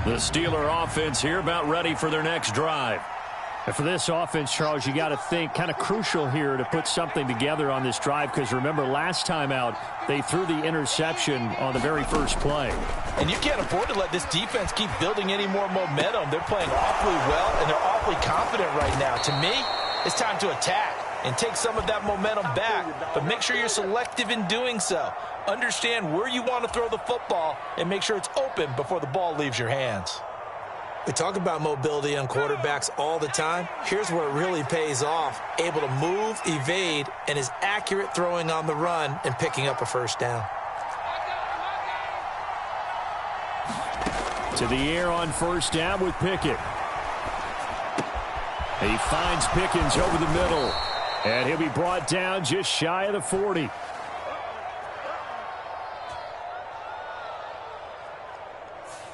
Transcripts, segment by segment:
The Steeler offense here about ready for their next drive. And for this offense, Charles, you got to think kind of crucial here to put something together on this drive, because remember last time out they threw the interception on the very first play. And you can't afford to let this defense keep building any more momentum. They're playing awfully well, and they're awfully confident right now. To me, it's time to attack and take some of that momentum back, but make sure you're selective in doing so. Understand where you want to throw the football and make sure it's open before the ball leaves your hands. We talk about mobility on quarterbacks all the time. Here's where it really pays off. Able to move, evade, and is accurate throwing on the run and picking up a first down. To the air on first down with Pickett. He finds Pickens over the middle. And he'll be brought down just shy of the 40.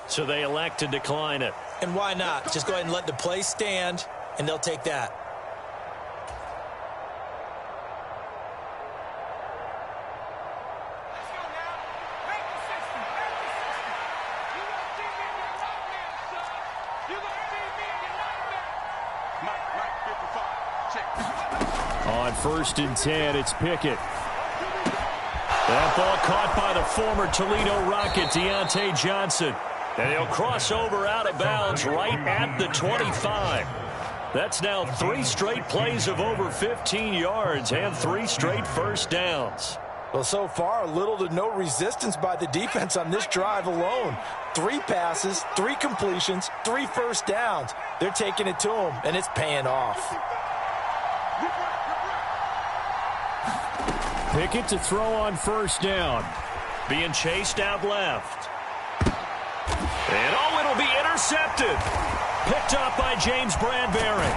So they elect to decline it. And why not? Just go ahead and let the play stand, and they'll take that. On 1st and 10, it's Pickett. That ball caught by the former Toledo Rocket, Deontay Johnson. And he'll cross over out of bounds right at the 25. That's now 3 straight plays of over 15 yards and 3 straight first downs. Well, so far, little to no resistance by the defense on this drive alone. 3 passes, 3 completions, 3 first downs. They're taking it to them, and it's paying off. Pickett to throw on first down. Being chased out left. And it'll be intercepted. Picked up by James Bradbury.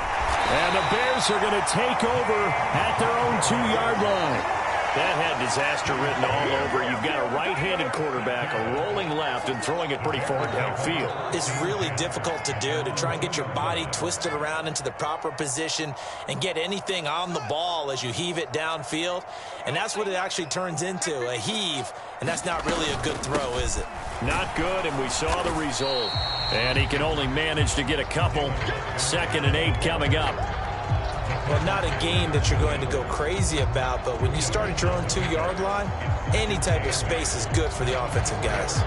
And the Bears are going to take over at their own 2-yard line. That had disaster written all over. You've got a right-handed quarterback, a rolling left, and throwing it pretty far downfield. It's really difficult to do, to try and get your body twisted around into the proper position and get anything on the ball as you heave it downfield. And that's what it actually turns into, a heave. And that's not really a good throw, is it? Not good, and we saw the result. And he can only manage to get a couple. 2nd and 8 coming up. Well, not a game that you're going to go crazy about, but when you start at your own 2-yard line, any type of space is good for the offensive guys.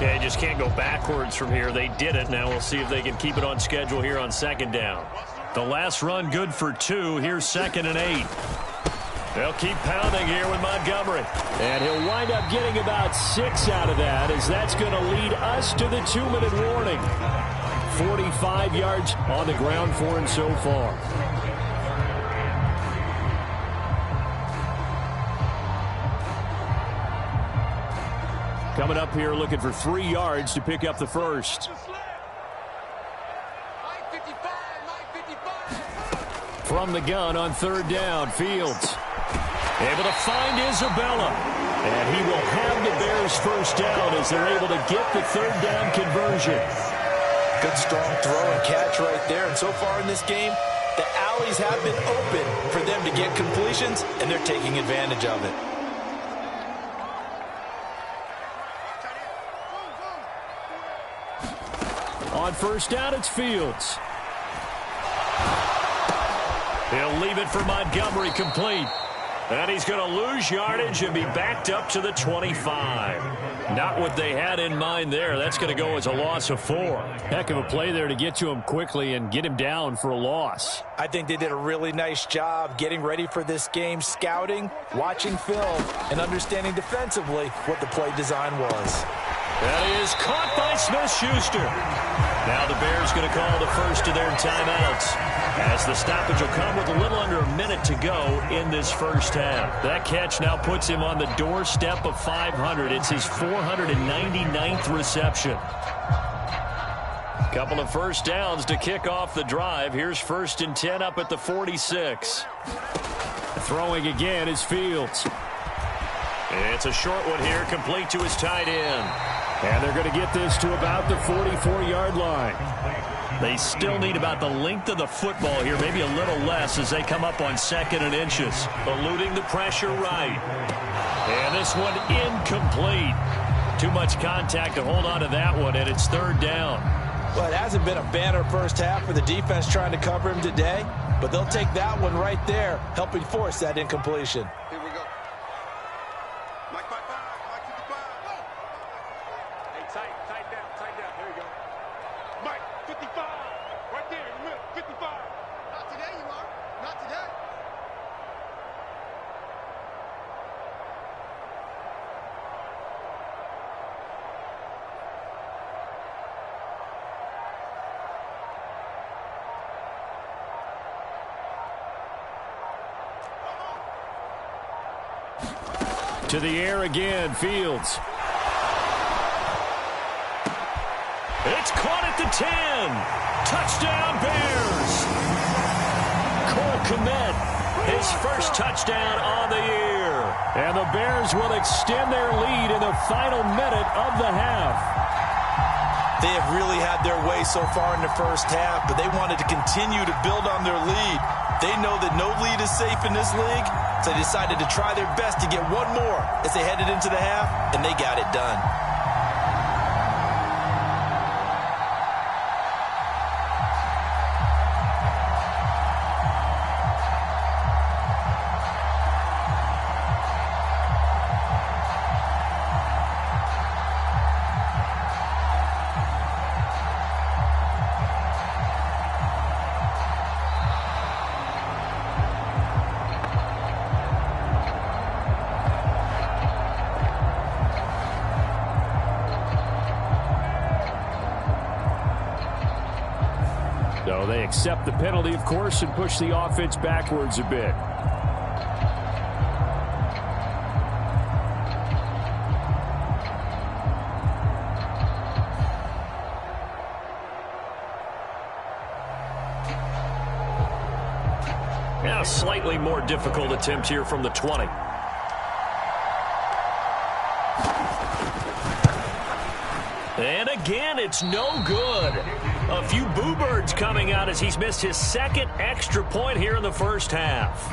Yeah, you just can't go backwards from here. They did it. Now we'll see if they can keep it on schedule here on 2nd down. The last run good for 2. Here's 2nd and 8. They'll keep pounding here with Montgomery. And he'll wind up getting about 6 out of that, as that's going to lead us to the 2-minute warning. 45 yards on the ground for him so far. Coming up here looking for 3 yards to pick up the first. From the gun on 3rd down, Fields. Able to find Isabella. And he will have the Bears first down as they're able to get the 3rd down conversion. Good strong throw and catch right there. And so far in this game, the alleys have been open for them to get completions, and they're taking advantage of it. On 1st down, it's Fields. He'll leave it for Montgomery, complete. And he's going to lose yardage and be backed up to the 25. Not what they had in mind there. That's going to go as a loss of 4. Heck of a play there to get to him quickly and get him down for a loss. I think they did a really nice job getting ready for this game, scouting, watching film, and understanding defensively what the play design was. That is caught by Smith-Schuster. Now the Bears going to call the first of their timeouts, as the stoppage will come with a little under a minute to go in this first half. That catch now puts him on the doorstep of 500. It's his 499th reception. Couple of first downs to kick off the drive. Here's 1st and 10 up at the 46. Throwing again is Fields. It's a short one here, complete to his tight end. And they're going to get this to about the 44-yard line. They still need about the length of the football here, maybe a little less as they come up on 2nd and inches. Eluding the pressure right. And this one incomplete. Too much contact to hold on to that one, and it's 3rd down. Well, it hasn't been a banner first half for the defense trying to cover him today, but they'll take that one right there, helping force that incompletion. Here we go. Mike 55, Mike 55. Go. Hey, tight down. There you go. Mike 55, right there in the middle, 55. Not today, you are. Not today. To the air again, Fields. It's caught at the 10. Touchdown, Bears. Cole Kmet, his first touchdown on the year. And the Bears will extend their lead in the final minute of the half. They have really had their way so far in the first half, but they wanted to continue to build on their lead. They know that no lead is safe in this league, so they decided to try their best to get one more as they headed into the half, and they got it done. So they accept the penalty, of course, and push the offense backwards a bit. Now a slightly more difficult attempt here from the 20. And again, it's no good. A few boo birds coming out as he's missed his second extra point here in the first half.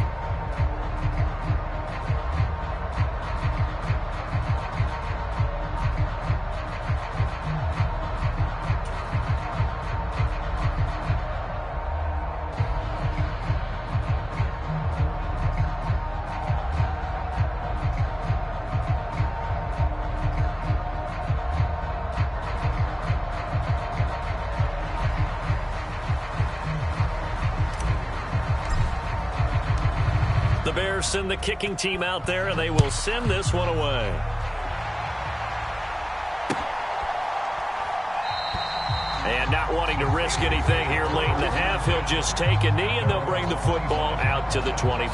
The Bears send the kicking team out there, and they will send this one away. And not wanting to risk anything here late in the half, he'll just take a knee, and they'll bring the football out to the 25.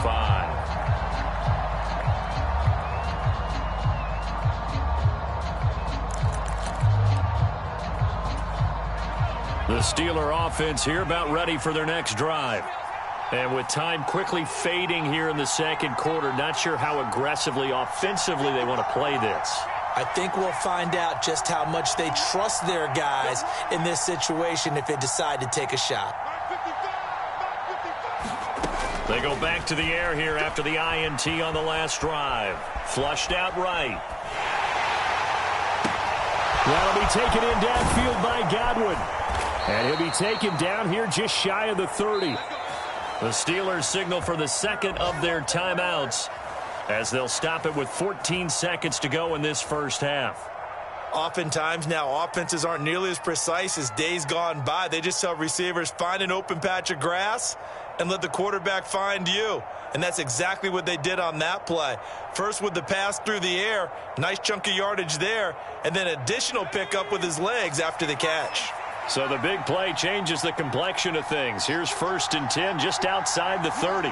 The Steeler offense here about ready for their next drive. And with time quickly fading here in the second quarter, not sure how aggressively, offensively they want to play this. I think we'll find out just how much they trust their guys in this situation if they decide to take a shot. They go back to the air here after the INT on the last drive. Flushed out right. That'll be taken in downfield by Godwin. And he'll be taken down here just shy of the 30. The Steelers signal for the second of their timeouts as they'll stop it with 14 seconds to go in this first half. Oftentimes now offenses aren't nearly as precise as days gone by. They just tell receivers, find an open patch of grass and let the quarterback find you. And that's exactly what they did on that play. First with the pass through the air, nice chunk of yardage there, and then additional pickup with his legs after the catch. So the big play changes the complexion of things. Here's 1st and 10 just outside the 30.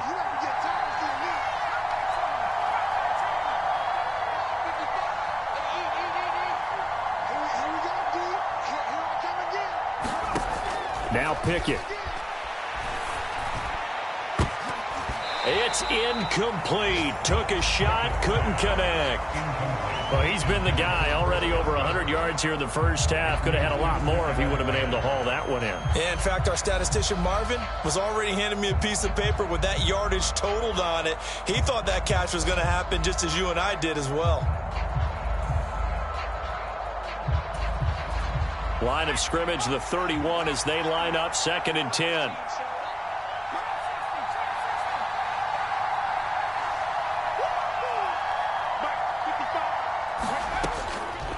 Now Pickett. It's incomplete. Took a shot, couldn't connect. Well, he's been the guy already over 100 yards here in the first half. Could have had a lot more if he would have been able to haul that one in. Yeah, in fact, our statistician Marvin was already handing me a piece of paper with that yardage totaled on it. He thought that catch was going to happen just as you and I did as well. Line of scrimmage, the 31, as they line up 2nd and 10.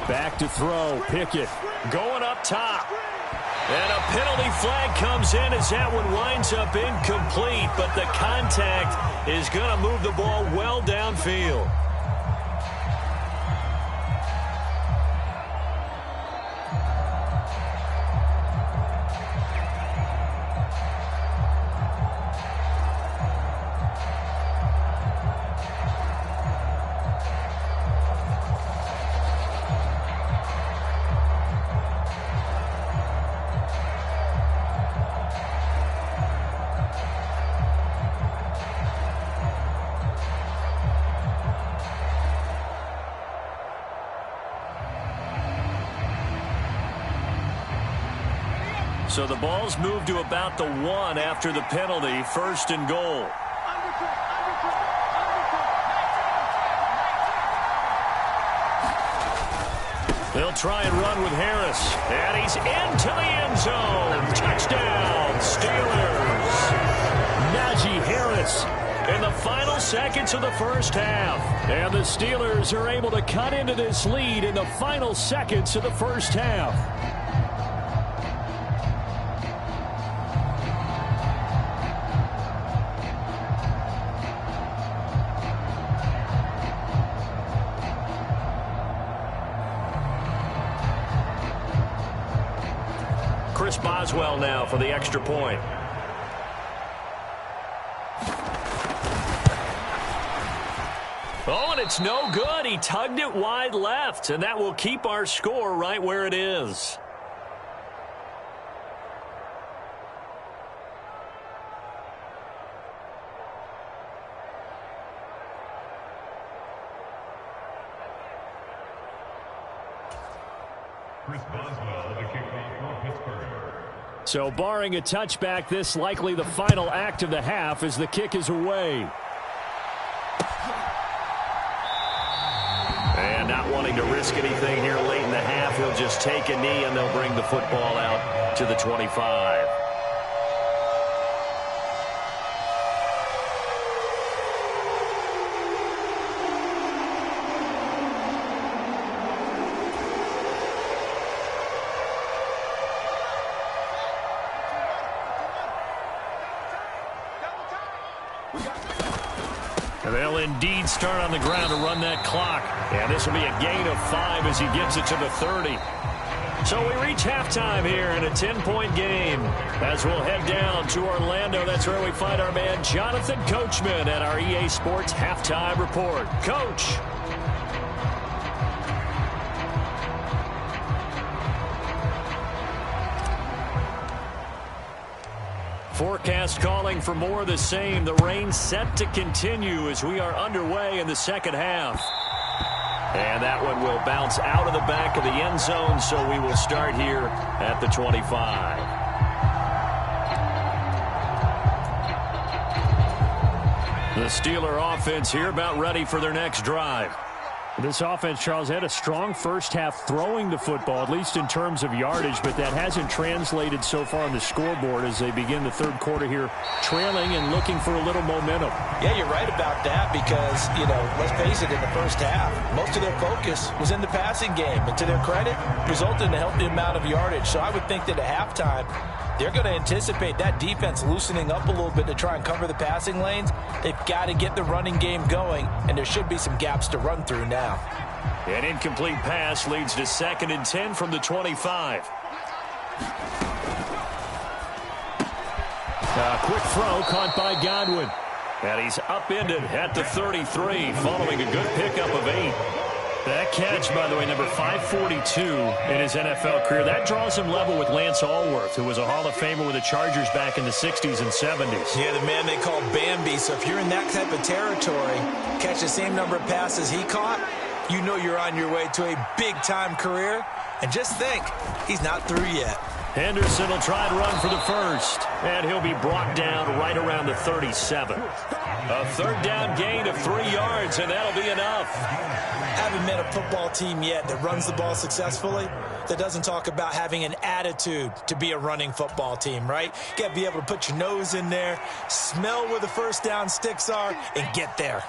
Back to throw. Pickett going up top. And a penalty flag comes in as that one winds up incomplete, but the contact is going to move the ball well downfield. So the ball's moved to about the 1 after the penalty. 1st and goal. They'll try and run with Harris. And he's into the end zone. Touchdown, Steelers. Najee Harris in the final seconds of the first half. And the Steelers are able to cut into this lead in the final seconds of the first half. Chris Boswell now for the extra point. Oh, and it's no good. He tugged it wide left, and that will keep our score right where it is. Chris Boswell, the kickoff for Pittsburgh. So barring a touchback, this likely the final act of the half as the kick is away. And not wanting to risk anything here late in the half, he'll just take a knee and they'll bring the football out to the 25. They'll indeed start on the ground to run that clock. And this will be a gain of 5 as he gets it to the 30. So we reach halftime here in a 10-point game. As we'll head down to Orlando, that's where we find our man Jonathan Coachman at our EA Sports Halftime Report. Coach. Forecast calling for more of the same. The rain set to continue as we are underway in the second half. And that one will bounce out of the back of the end zone, so we will start here at the 25. The Steeler offense here about ready for their next drive. This offense, Charles, had a strong first half throwing the football, at least in terms of yardage, but that hasn't translated so far on the scoreboard as they begin the third quarter here, trailing and looking for a little momentum. Yeah, you're right about that because, let's face it, in the first half, most of their focus was in the passing game. And to their credit, resulted in a healthy amount of yardage. So I would think that at halftime, they're going to anticipate that defense loosening up a little bit to try and cover the passing lanes. They've got to get the running game going, and there should be some gaps to run through now. An incomplete pass leads to 2nd and 10 from the 25. A quick throw caught by Godwin. And he's upended at the 33 following a good pickup of 8. That catch, by the way, number 542 in his NFL career. That draws him level with Lance Allworth, who was a Hall of Famer with the Chargers back in the 60s and 70s. Yeah, the man they call Bambi. So if you're in that type of territory, catch the same number of passes he caught, you know you're on your way to a big-time career. And just think, he's not through yet. Henderson will try and run for the first. And he'll be brought down right around the 37. A third down gain of 3 yards, and that'll be enough. Having met a football team yet that runs the ball successfully that doesn't talk about having an attitude to be a running football team, right? You got to be able to put your nose in there, smell where the first down sticks are, and get there.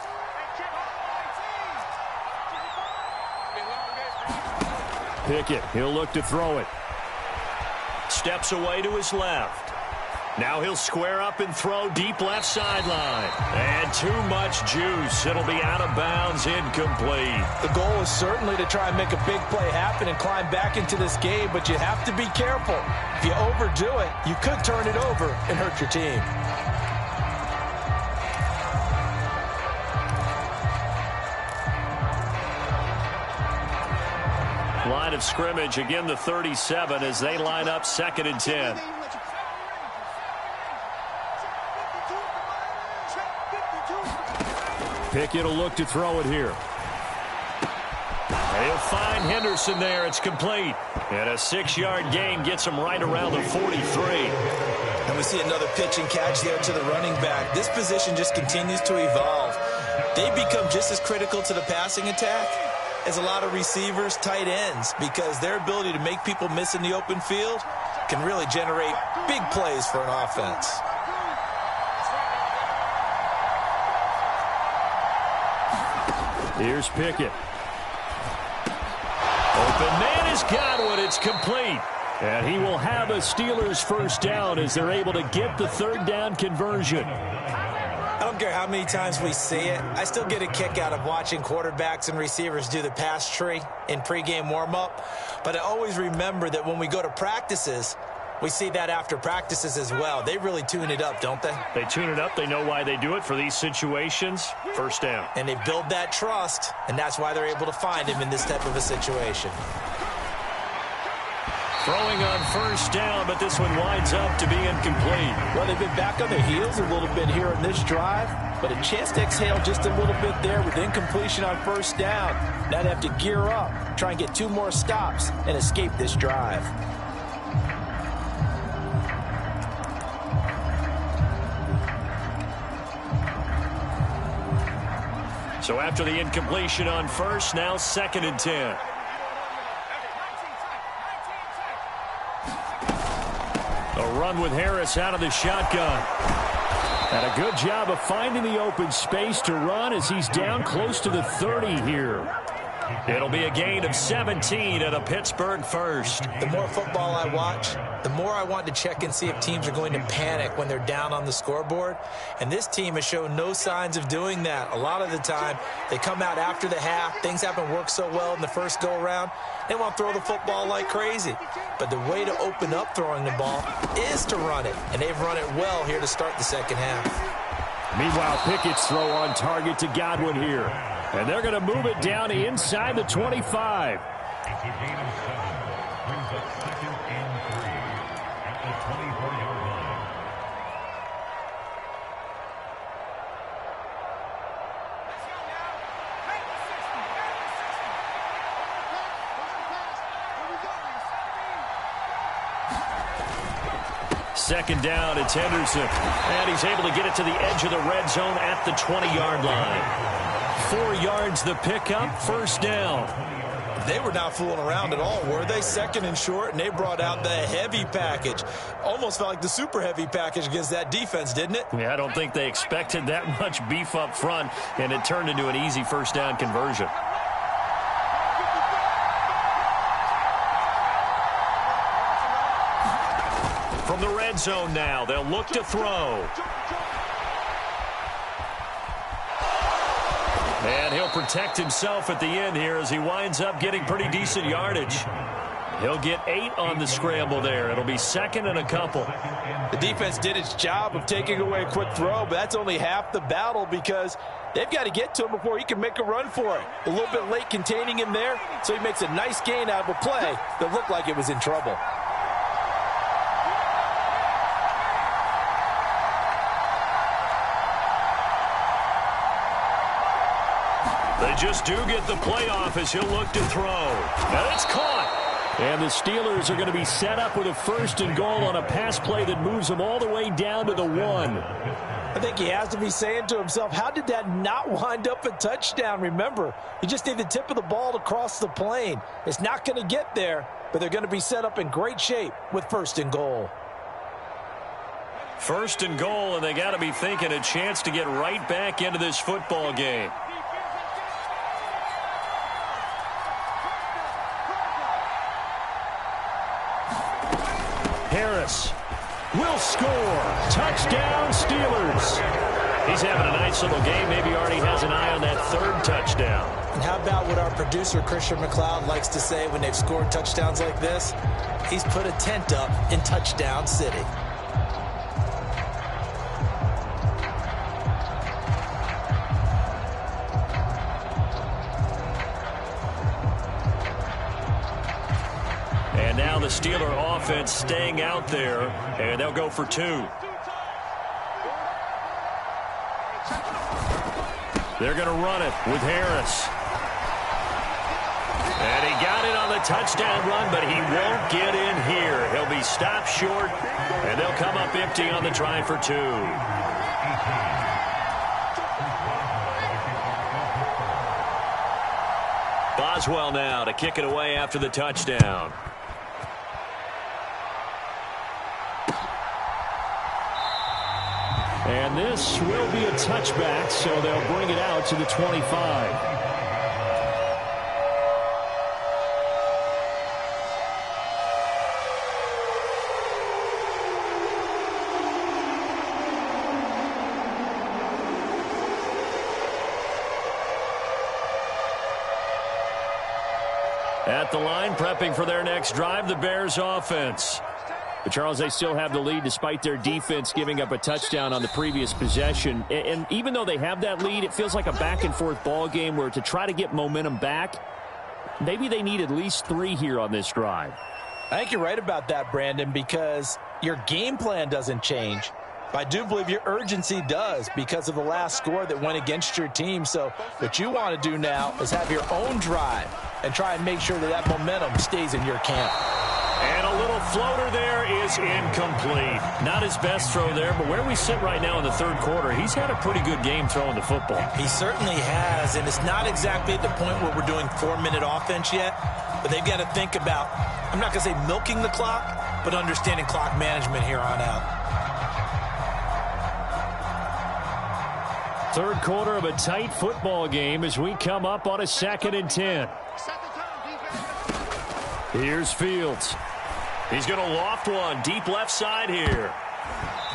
Pickett, he'll look to throw it. Steps away to his left. Now he'll square up and throw deep left sideline. And too much juice. It'll be out of bounds, incomplete. The goal is certainly to try and make a big play happen and climb back into this game, but you have to be careful. If you overdo it, you could turn it over and hurt your team. Line of scrimmage, again the 37 as they line up 2nd and 10. Pickett will look to throw it here. And he'll find Henderson there. It's complete. And a 6-yard gain gets him right around the 43. And we see another pitch and catch there to the running back. This position just continues to evolve. They become just as critical to the passing attack as a lot of receivers, tight ends, because their ability to make people miss in the open field can really generate big plays for an offense. Here's Pickett. Open man is Godwin. It's complete. And he will have a Steelers first down as they're able to get the 3rd down conversion. I don't care how many times we see it. I still get a kick out of watching quarterbacks and receivers do the pass tree in pregame warm-up. But I always remember that when we go to practices, we see that after practices as well. They really tune it up, don't they? They tune it up. They know why they do it for these situations. First down. And they build that trust, and that's why they're able to find him in this type of a situation. Throwing on first down, but this one winds up to be incomplete. Well, they've been back on their heels a little bit here in this drive, but a chance to exhale just a little bit there with incompletion on first down. Now they have to gear up, try and get 2 more stops, and escape this drive. So after the incompletion on first, now 2nd and 10. A run with Harris out of the shotgun. And a good job of finding the open space to run as he's down close to the 30 here. It'll be a gain of 17 and a Pittsburgh first. The more football I watch, the more I want to check and see if teams are going to panic when they're down on the scoreboard. And this team has shown no signs of doing that. A lot of the time, they come out after the half. Things haven't worked so well in the first go-around. They want to throw the football like crazy. But the way to open up throwing the ball is to run it. And they've run it well here to start the second half. Meanwhile, Pickett's throw on target to Godwin here. And they're going to move it down inside the 25. It's a gain of 7. Brings up 2nd and 3 at the 24-yard line. Second down, it's Henderson. And he's able to get it to the edge of the red zone at the 20-yard line. 4 yards the pickup, first down. They were not fooling around at all, were they? 2nd and short, and they brought out the heavy package. Almost felt like the super heavy package against that defense, didn't it? Yeah, I don't think they expected that much beef up front, and it turned into an easy first down conversion. From the red zone now, they'll look to throw. And he'll protect himself at the end here as he winds up getting pretty decent yardage. He'll get 8 on the scramble there. It'll be 2nd and a couple. The defense did its job of taking away a quick throw, but that's only half the battle because they've got to get to him before he can make a run for it. A little bit late containing him there, so he makes a nice gain out of a play that looked like it was in trouble. They just do get the playoff as he'll look to throw. And it's caught. And the Steelers are going to be set up with a 1st and goal on a pass play that moves them all the way down to the 1. I think he has to be saying to himself, how did that not wind up a touchdown? Remember, you just need the tip of the ball to cross the plane. It's not going to get there, but they're going to be set up in great shape with 1st and goal. 1st and goal, and they got to be thinking a chance to get right back into this football game. Harris will score. Touchdown, Steelers. He's having a nice little game. Maybe already has an eye on that 3rd touchdown. And how about what our producer, Christian McLeod, likes to say when they've scored touchdowns like this? He's put a tent up in Touchdown City. And now the Steeler offense staying out there, and they'll go for 2. They're going to run it with Harris. And he got it on the touchdown run, but he won't get in here. He'll be stopped short, and they'll come up empty on the try for 2. Boswell now to kick it away after the touchdown. And this will be a touchback, so they'll bring it out to the 25. At the line, prepping for their next drive, the Bears offense. But, Charles, they still have the lead despite their defense giving up a touchdown on the previous possession. And even though they have that lead, it feels like a back-and-forth ball game where to try to get momentum back, maybe they need at least 3 here on this drive. I think you're right about that, Brandon, because your game plan doesn't change. I do believe your urgency does because of the last score that went against your team. So what you want to do now is have your own drive and try and make sure that that momentum stays in your camp. And a little floater there is incomplete. Not his best throw there, but where we sit right now in the 3rd quarter, he's had a pretty good game throwing the football. He certainly has, and it's not exactly at the point where we're doing 4-minute offense yet, but they've got to think about, I'm not going to say milking the clock, but understanding clock management here on out. 3rd quarter of a tight football game as we come up on a 2nd and 10. Here's Fields. He's going to loft one deep left side here.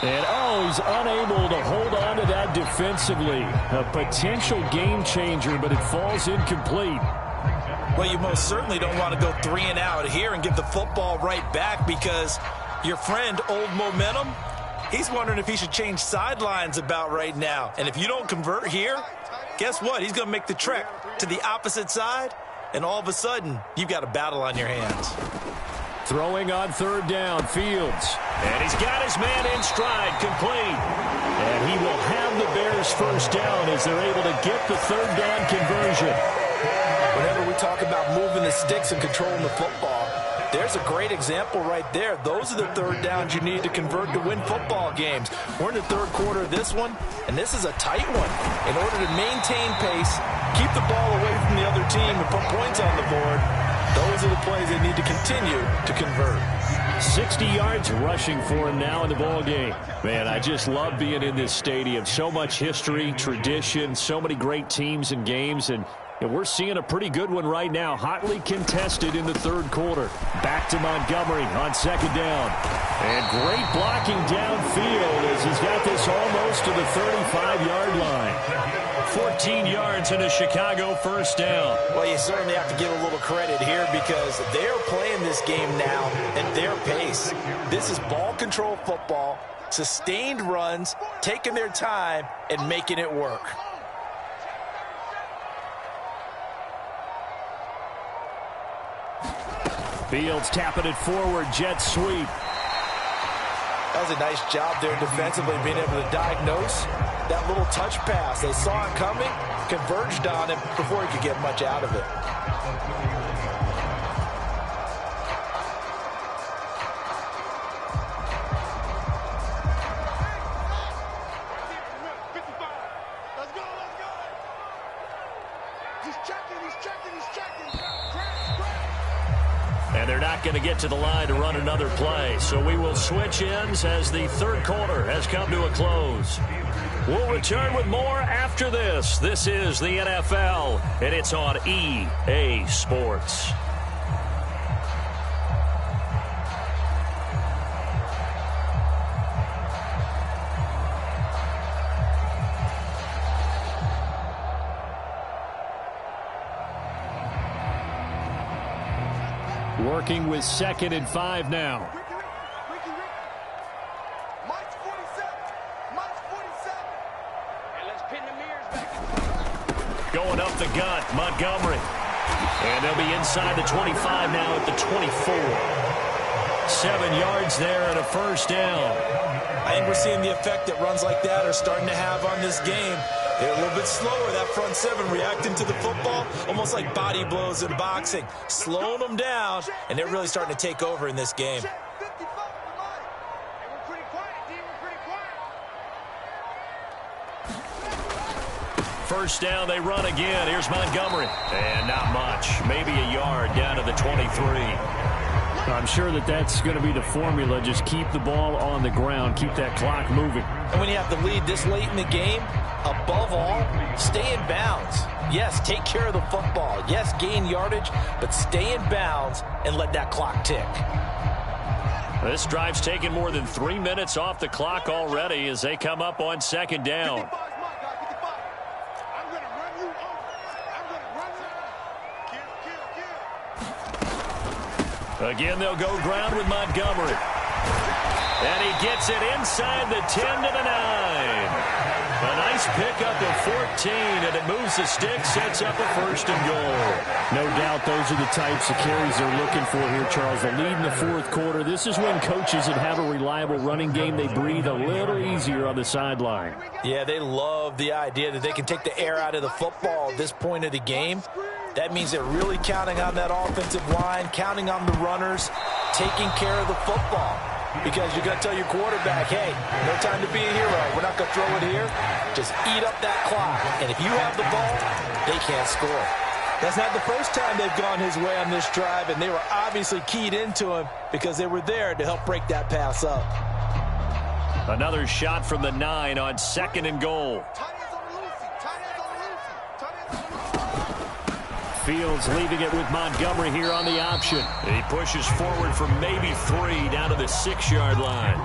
And, he's unable to hold on to that defensively. A potential game changer, but it falls incomplete. Well, you most certainly don't want to go 3 and out here and give the football right back because your friend, Old Momentum, he's wondering if he should change sidelines about right now. And if you don't convert here, guess what? He's going to make the trek to the opposite side, and all of a sudden, you've got a battle on your hands. Throwing on 3rd down, Fields. And he's got his man in stride, complete. And he will have the Bears 1st down as they're able to get the 3rd down conversion. Whenever we talk about moving the sticks and controlling the football, there's a great example right there. Those are the 3rd downs you need to convert to win football games. We're in the 3rd quarter of this one, and this is a tight one. In order to maintain pace, keep the ball away from the other team, and put points on the board, those are the plays they need to continue to convert. 60 yards rushing for him now in the ball game. Man, I just love being in this stadium. So much history, tradition, so many great teams and games, and we're seeing a pretty good one right now, hotly contested in the 3rd quarter. Back to Montgomery on 2nd down. And great blocking downfield as he's got this almost to the 35-yard line. 14 yards and a Chicago 1st down. Well, you certainly have to give a little credit here because they're playing this game now at their pace. This is ball control football, sustained runs, taking their time, and making it work. Fields tapping it forward, jet sweep. That was a nice job there defensively, being able to diagnose that little touch pass. They saw it coming, converged on it before he could get much out of it. And they're not going to get to the line to run another play. So we will switch ends as the third quarter has come to a close. We'll return with more after this. This is the NFL, and it's on EA Sports. Working with 2nd and 5 now. Going up the gut, Montgomery. And they'll be inside the 25 now at the 24. 7 yards there and a first down. I think we're seeing the effect that runs like that are starting to have on this game. They're a little bit slower, that front 7, reacting to the football, almost like body blows in boxing, slowing them down, and they're really starting to take over in this game. First down, they run again. Here's Montgomery. And not much. Maybe a yard down to the 23. I'm sure that's going to be the formula. Just keep the ball on the ground. Keep that clock moving. And when you have to lead this late in the game, above all, stay in bounds. Yes, take care of the football. Yes, gain yardage, but stay in bounds and let that clock tick. This drive's taken more than 3 minutes off the clock already as they come up on 2nd down. Again, they'll go ground with Montgomery. And he gets it inside the 10 to the 9. A nice pickup of 14, and it moves the stick, sets up a 1st and goal. No doubt those are the types of carries they're looking for here, Charles. The lead in the 4th quarter. This is when coaches that have a reliable running game, they breathe a little easier on the sideline. Yeah, they love the idea that they can take the air out of the football at this point of the game. That means they're really counting on that offensive line, counting on the runners, taking care of the football. Because you're going to tell your quarterback, hey, no time to be a hero. We're not going to throw it here. Just eat up that clock. And if you have the ball, they can't score. That's not the first time they've gone his way on this drive, and they were obviously keyed into him because they were there to help break that pass up. Another shot from the 9 on 2nd and goal. Fields leaving it with Montgomery here on the option. And he pushes forward for maybe 3 down to the 6-yard line.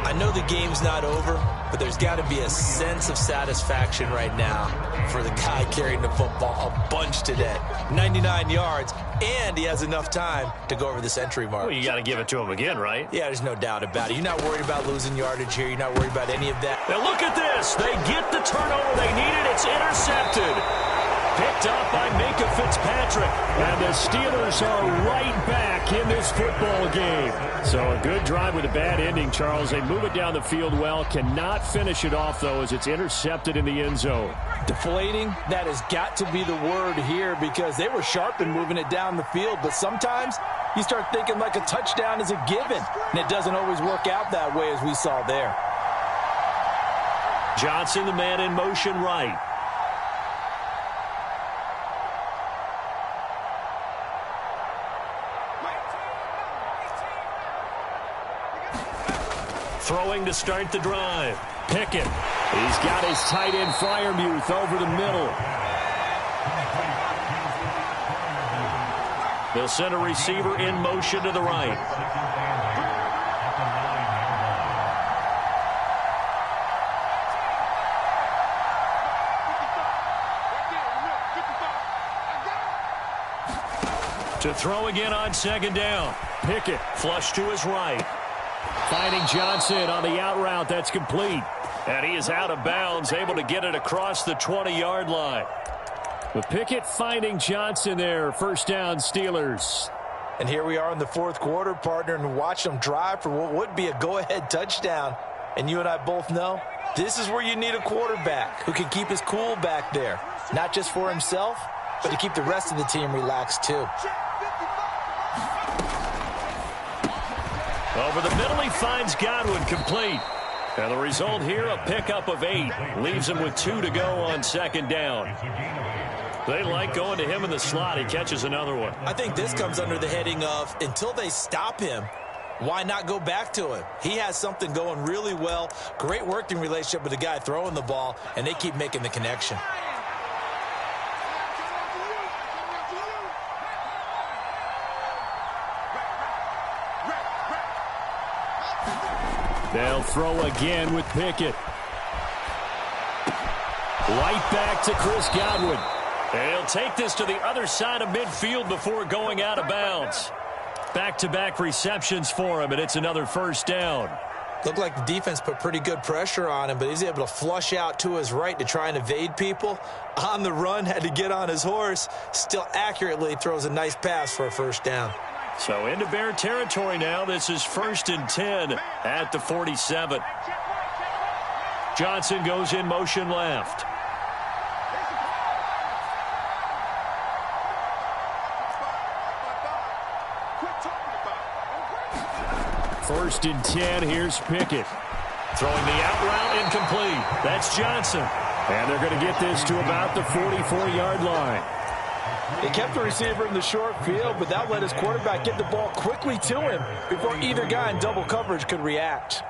I know the game's not over, but there's got to be a sense of satisfaction right now for the guy carrying the football a bunch today. 99 yards, and he has enough time to go over this entry mark. Well, you got to give it to him again, right? Yeah, there's no doubt about it. You're not worried about losing yardage here. You're not worried about any of that. Now look at this. They get the turnover they needed. It's intercepted. Picked up by Minka Fitzpatrick. And the Steelers are right back in this football game. So a good drive with a bad ending, Charles. They move it down the field well. Cannot finish it off, though, as it's intercepted in the end zone. Deflating, that has got to be the word here because they were sharp in moving it down the field. But sometimes you start thinking like a touchdown is a given. And it doesn't always work out that way as we saw there. Johnson, the man in motion right. Throwing to start the drive. Pickett. He's got his tight end Freiermuth over the middle. They'll send a receiver in motion to the right. To throw again on 2nd down. Pickett flush to his right. Finding Johnson on the out route. That's complete. And he is out of bounds, able to get it across the 20-yard line. With Pickett finding Johnson there. First down, Steelers. And here we are in the 4th quarter, partner, and watch them drive for what would be a go-ahead touchdown. And you and I both know this is where you need a quarterback who can keep his cool back there. Not just for himself, but to keep the rest of the team relaxed too. Over the middle, he finds Godwin, complete. And the result here, a pickup of 8. Leaves him with 2 to go on 2nd down. They like going to him in the slot. He catches another one. I think this comes under the heading of until they stop him, why not go back to him? He has something going really well, great working relationship with the guy throwing the ball, and they keep making the connection. They'll throw again with Pickett. Right back to Chris Godwin. They'll take this to the other side of midfield before going out of bounds. Back-to-back receptions for him, and it's another first down. Looked like the defense put pretty good pressure on him, but he's able to flush out to his right to try and evade people. On the run, had to get on his horse. Still accurately throws a nice pass for a first down. So into Bear territory now. This is 1st and 10 at the 47. Johnson goes in motion left. First and 10, here's Pickett. Throwing the out route, incomplete. That's Johnson. And they're going to get this to about the 44-yard line. They kept the receiver in the short field, but that let his quarterback get the ball quickly to him before either guy in double coverage could react.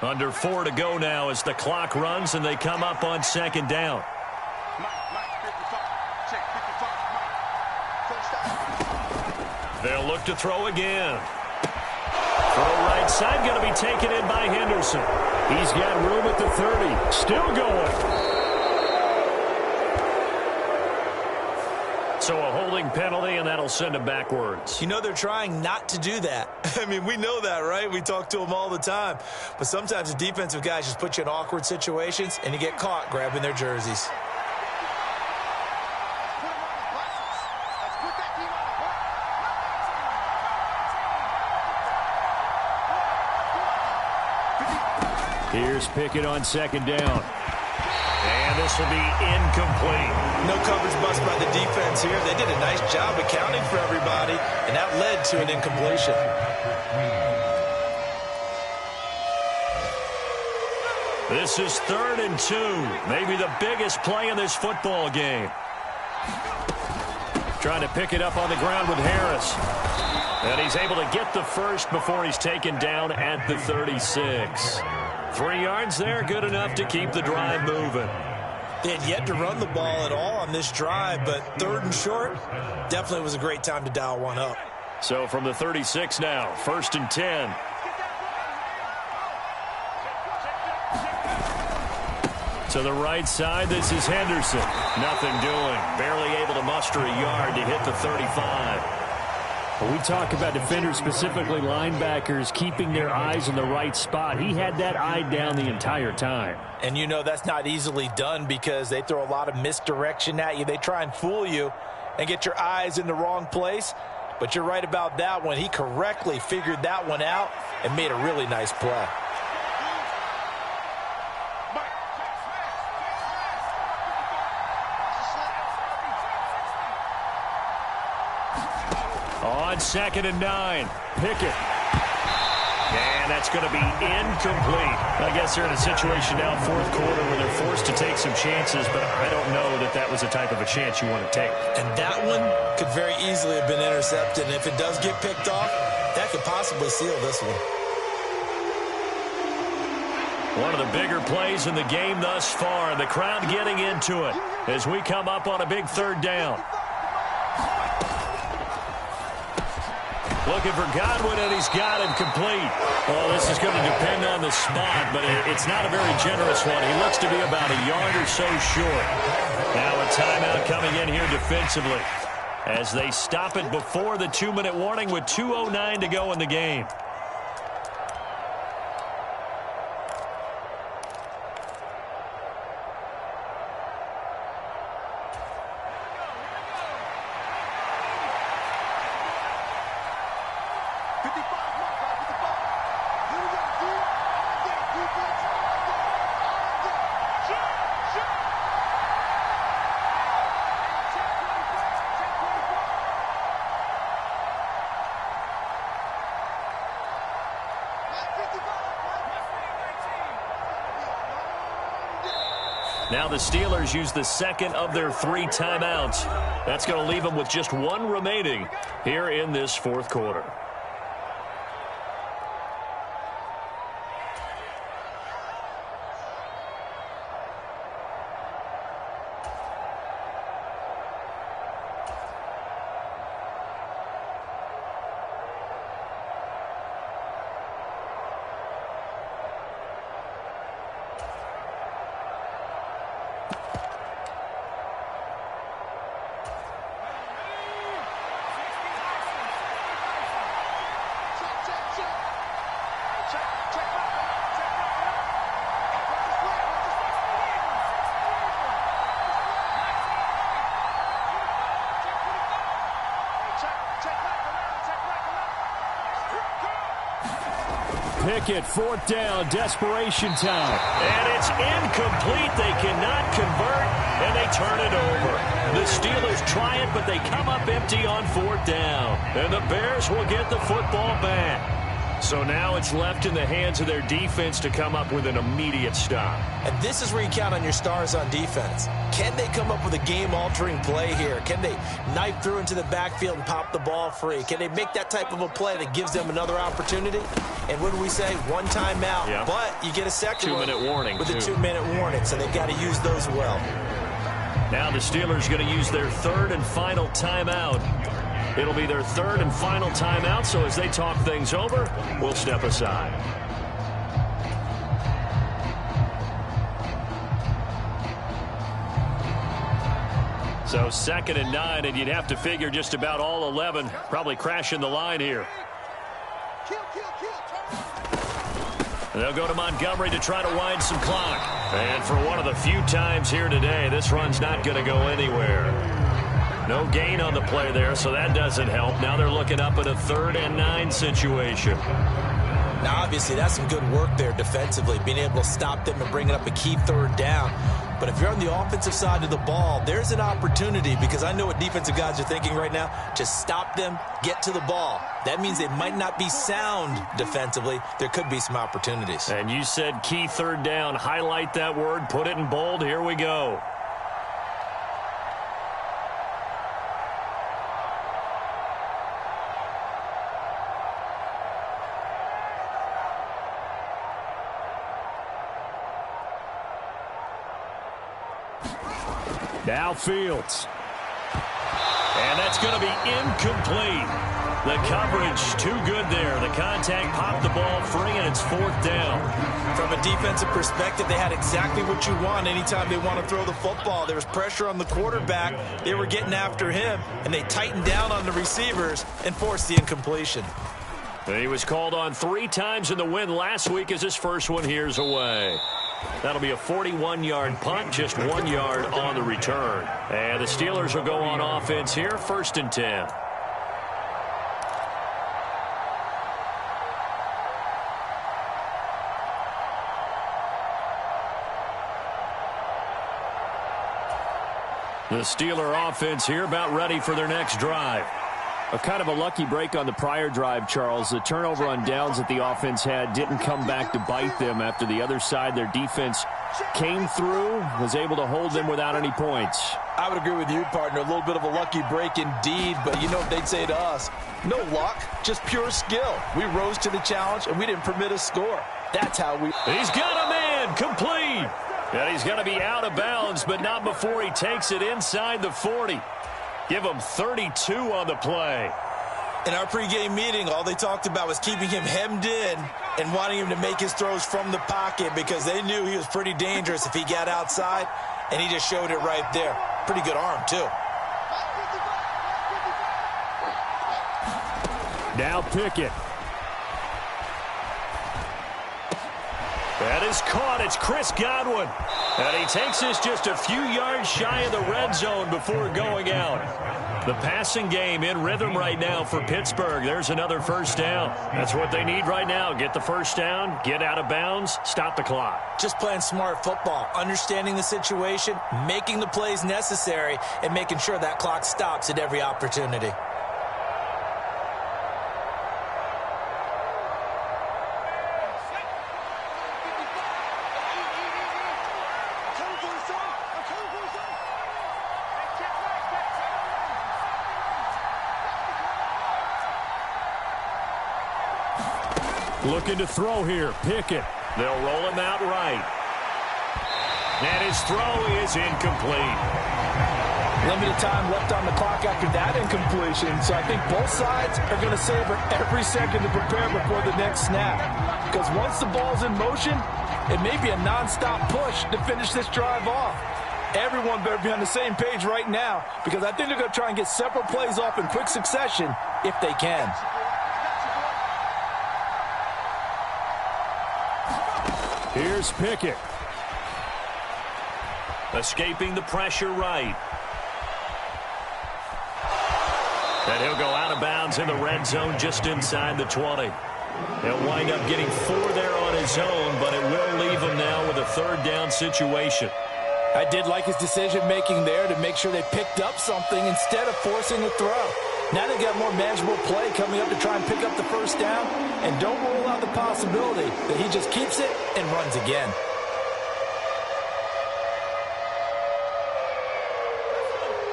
Under 4 to go now as the clock runs and they come up on 2nd down. They'll look to throw again. Throw right side, going to be taken in by Henderson. He's got room at the 30. Still going. So a holding penalty, and that'll send him backwards. You know they're trying not to do that. I mean, we know that, right? We talk to them all the time. But sometimes the defensive guys just put you in awkward situations, and you get caught grabbing their jerseys. Here's Pickett on 2nd down. And this will be incomplete. No coverage bust by the defense here. They did a nice job accounting for everybody, and that led to an incompletion. This is 3rd and 2. Maybe the biggest play in this football game. Trying to pick it up on the ground with Harris. And he's able to get the first before he's taken down at the 36. 3 yards there, good enough to keep the drive moving. They had yet to run the ball at all on this drive, but 3rd and short definitely was a great time to dial one up. So from the 36 now, 1st and 10. To the right side, this is Henderson. Nothing doing. Barely able to muster a yard to hit the 35. When we talk about defenders, specifically linebackers, keeping their eyes in the right spot, he had that eye down the entire time. And you know that's not easily done because they throw a lot of misdirection at you. They try and fool you and get your eyes in the wrong place. But you're right about that one. He correctly figured that one out and made a really nice play. On 2nd and 9, Pickett. And that's going to be incomplete. I guess they're in a situation now, 4th quarter, where they're forced to take some chances, but I don't know that that was the type of a chance you want to take. And that one could very easily have been intercepted, and if it does get picked off, that could possibly seal this one. One of the bigger plays in the game thus far, and the crowd getting into it as we come up on a big 3rd down. Looking for Godwin, and he's got him complete. Well, this is going to depend on the spot, but it's not a very generous one. He looks to be about a yard or so short. Now a timeout coming in here defensively as they stop it before the 2-minute warning with 2:09 to go in the game. Now the Steelers use the second of their 3 timeouts. That's going to leave them with just 1 remaining here in this fourth quarter. Pickett, 4th down, desperation time. And it's incomplete. They cannot convert, and they turn it over. The Steelers try it, but they come up empty on 4th down. And the Bears will get the football back. So now it's left in the hands of their defense to come up with an immediate stop. And this is where you count on your stars on defense. Can they come up with a game-altering play here? Can they knife through into the backfield and pop the ball free? Can they make that type of a play that gives them another opportunity? And what do we say? 1 timeout. Yeah. But you get a second 2-minute warning. With a 2-minute warning, so they've got to use those well. Now the Steelers going to use their 3rd and final timeout. It'll be their 3rd and final timeout, so as they talk things over, we'll step aside. So 2nd and 9, and you'd have to figure just about all 11 probably crashing the line here. They'll go to Montgomery to try to wind some clock. And for one of the few times here today, this run's not going to go anywhere. No gain on the play there, so that doesn't help. Now they're looking up at a 3rd and 9 situation. Now, obviously, that's some good work there defensively, being able to stop them and bring it up a key 3rd down. But if you're on the offensive side of the ball, there's an opportunity, because I know what defensive guys are thinking right now. Just stop them, get to the ball. That means they might not be sound defensively. There could be some opportunities. And you said key 3rd down. Highlight that word. Put it in bold. Here we go. Now Fields. And that's going to be incomplete. The coverage too good there. The contact popped the ball free, and it's 4th down. From a defensive perspective, they had exactly what you want anytime they want to throw the football. There was pressure on the quarterback. They were getting after him, and they tightened down on the receivers and forced the incompletion. And he was called on 3 times in the win last week as his first one here's away. That'll be a 41-yard punt, just 1 yard on the return. And the Steelers will go on offense here, 1st and 10. The Steeler offense here about ready for their next drive. A kind of a lucky break on the prior drive, Charles. The turnover on downs that the offense had didn't come back to bite them after the other side. Their defense came through, was able to hold them without any points. I would agree with you, partner. A little bit of a lucky break indeed, but you know what they'd say to us? No luck, just pure skill. We rose to the challenge, and we didn't permit a score. That's how we... He's got a man, complete. And he's going to be out of bounds, but not before he takes it inside the 40. Give him 32 on the play. In our pregame meeting, all they talked about was keeping him hemmed in and wanting him to make his throws from the pocket because they knew he was pretty dangerous if he got outside, and he just showed it right there. Pretty good arm, too. Now Pickett. That is caught. It's Chris Godwin. And he takes this just a few yards shy of the red zone before going out. The passing game in rhythm right now for Pittsburgh. There's another 1st down. That's what they need right now. Get the 1st down, get out of bounds, stop the clock. Just playing smart football, understanding the situation, making the plays necessary, and making sure that clock stops at every opportunity. Looking to throw here. Pickett. They'll roll him out right. And his throw is incomplete. Limited time left on the clock after that incompletion, so I think both sides are going to savor every second to prepare before the next snap. Because once the ball's in motion, it may be a nonstop push to finish this drive off. Everyone better be on the same page right now, because I think they're going to try and get several plays off in quick succession if they can. Here's Pickett. Escaping the pressure right. And he'll go out of bounds in the red zone just inside the 20. He'll wind up getting 4 there on his own, but it will leave him now with a third down situation. I did like his decision-making there to make sure they picked up something instead of forcing a throw. Now they've got more manageable play coming up to try and pick up the first down, and don't rule out the possibility that he just keeps it and runs again.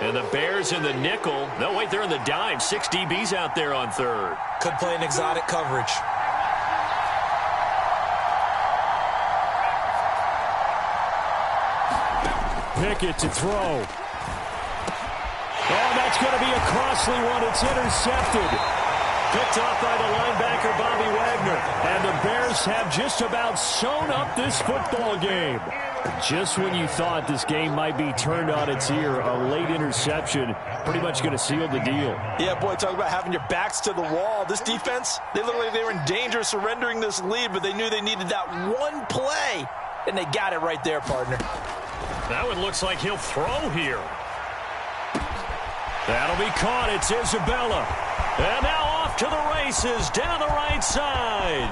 And the Bears in the nickel. No, wait, they're in the dime. 6 DBs out there on third. Could play an exotic coverage. Pickett to throw. Oh, that's going to be a costly one. It's intercepted. Picked off by the linebacker, Bobby Wagner. And the Bears have just about sewn up this football game. Just when you thought this game might be turned on its ear, a late interception pretty much going to seal the deal. Yeah, boy, talk about having your backs to the wall. This defense, they look like they were in danger of surrendering this lead, but they knew they needed that one play, and they got it right there, partner. That one looks like he'll throw here. That'll be caught. It's Isabella. And now off to the races down the right side.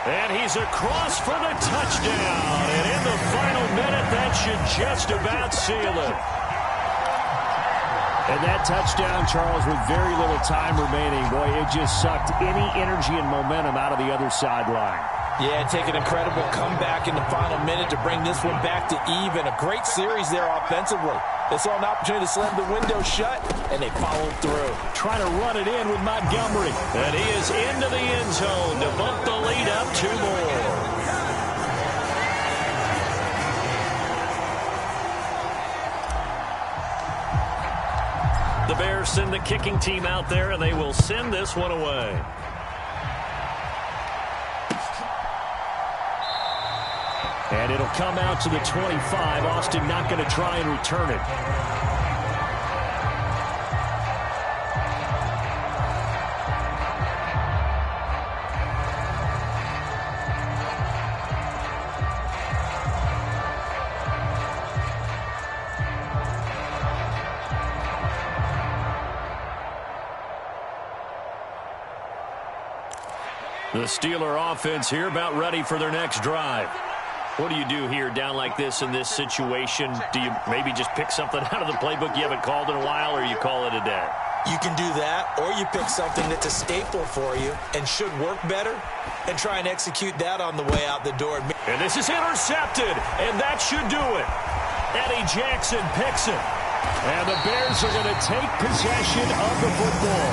And he's across for the touchdown. And in the final minute, that should just about seal it. And that touchdown, Charles, with very little time remaining, boy, it just sucked any energy and momentum out of the other sideline. Yeah, take an incredible comeback in the final minute to bring this one back to even. A great series there offensively. They saw an opportunity to slam the window shut, and they followed through. Trying to run it in with Montgomery. And he is into the end zone to bump the lead up 2 more. The Bears send the kicking team out there, and they will send this one away. And it'll come out to the 25. Austin not going to try and return it. The Steeler offense here about ready for their next drive. What do you do here down like this in this situation? Do you maybe just pick something out of the playbook you haven't called in a while, or you call it a day? You can do that, or you pick something that's a staple for you and should work better and try and execute that on the way out the door. And this is intercepted, and that should do it. Eddie Jackson picks it. And the Bears are going to take possession of the football.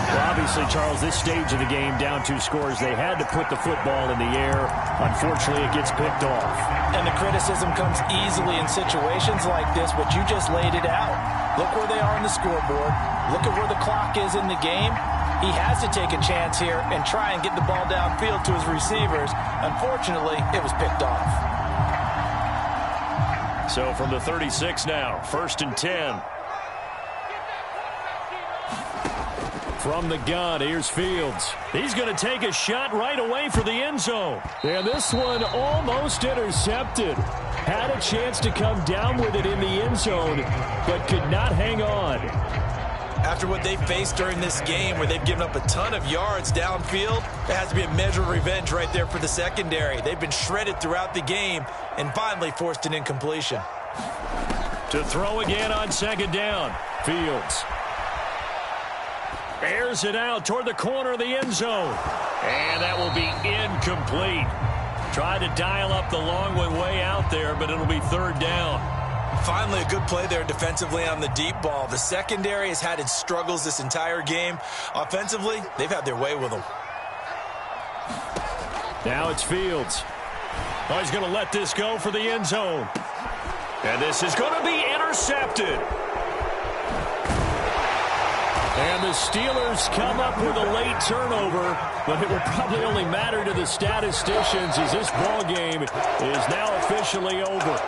Well, obviously, Charles, this stage of the game, down 2 scores, they had to put the football in the air. Unfortunately, it gets picked off. And the criticism comes easily in situations like this, but you just laid it out. Look where they are on the scoreboard. Look at where the clock is in the game. He has to take a chance here and try and get the ball downfield to his receivers. Unfortunately, it was picked off. So from the 36 now, 1st and 10. From the gun, here's Fields. He's going to take a shot right away for the end zone. And this one almost intercepted. Had a chance to come down with it in the end zone, but could not hang on. After what they faced during this game where they've given up a ton of yards downfield, there has to be a measure of revenge right there for the secondary. They've been shredded throughout the game and finally forced an incompletion. To throw again on 2nd down. Fields airs it out toward the corner of the end zone. And that will be incomplete. Tried to dial up the long one way out there, but it'll be 3rd down. Finally, a good play there defensively on the deep ball. The secondary has had its struggles this entire game. Offensively, they've had their way with them. Now it's Fields. Oh, he's going to let this go for the end zone. And this is going to be intercepted. And the Steelers come up with a late turnover, but it will probably only matter to the statisticians as this ball game is now officially over.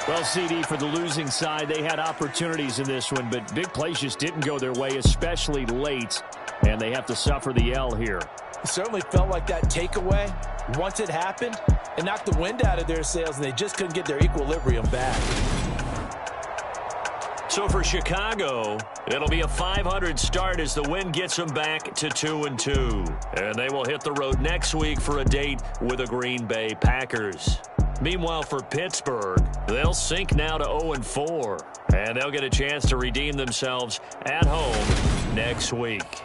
Well, CD, for the losing side, they had opportunities in this one, but big plays just didn't go their way, especially late, and they have to suffer the L here. It certainly felt like that takeaway, once it happened, it knocked the wind out of their sails, and they just couldn't get their equilibrium back. So for Chicago, it'll be a 500 start as the win gets them back to 2-2. And they will hit the road next week for a date with the Green Bay Packers. Meanwhile, for Pittsburgh, they'll sink now to 0-4. And they'll get a chance to redeem themselves at home next week.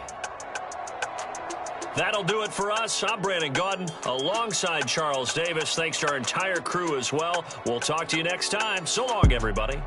That'll do it for us. I'm Brandon Gaudin alongside Charles Davis. Thanks to our entire crew as well. We'll talk to you next time. So long, everybody.